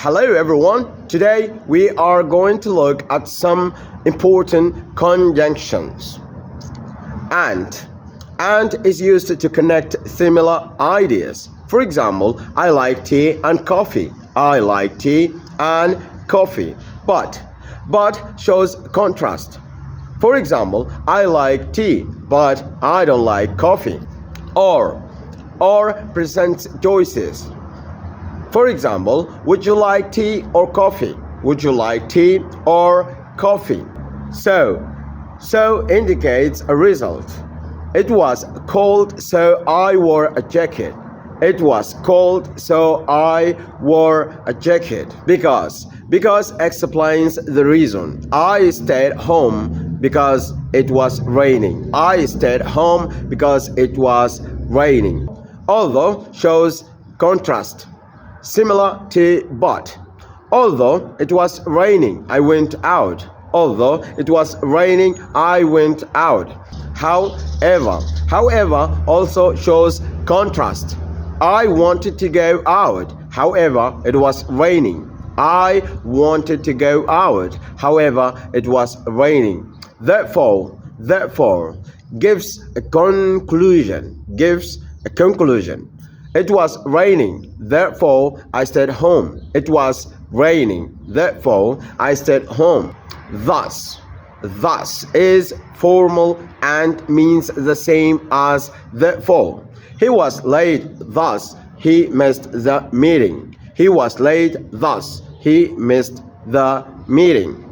Hello everyone. Today we are going to look at some important conjunctions. And is used to connect similar ideas. For example, I like tea and coffee. I like tea and coffee. But shows contrast. For example, I like tea, but I don't like coffee. Or presents choices. For example, would you like tea or coffee? Would you like tea or coffee? So indicates a result. It was cold, so I wore a jacket. It was cold, so I wore a jacket. Because explains the reason. I stayed home because it was raining. I stayed home because it was raining. Although shows contrast. Similar to but. Although it was raining, I went out. Although it was raining, I went out. However also shows contrast. I wanted to go out. However, it was raining. I wanted to go out. However, it was raining. Therefore gives a conclusion. It was raining, therefore I stayed home. It was raining, therefore I stayed home. Thus is formal and means the same as therefore. He was late, thus he missed the meeting. He was late, thus he missed the meeting.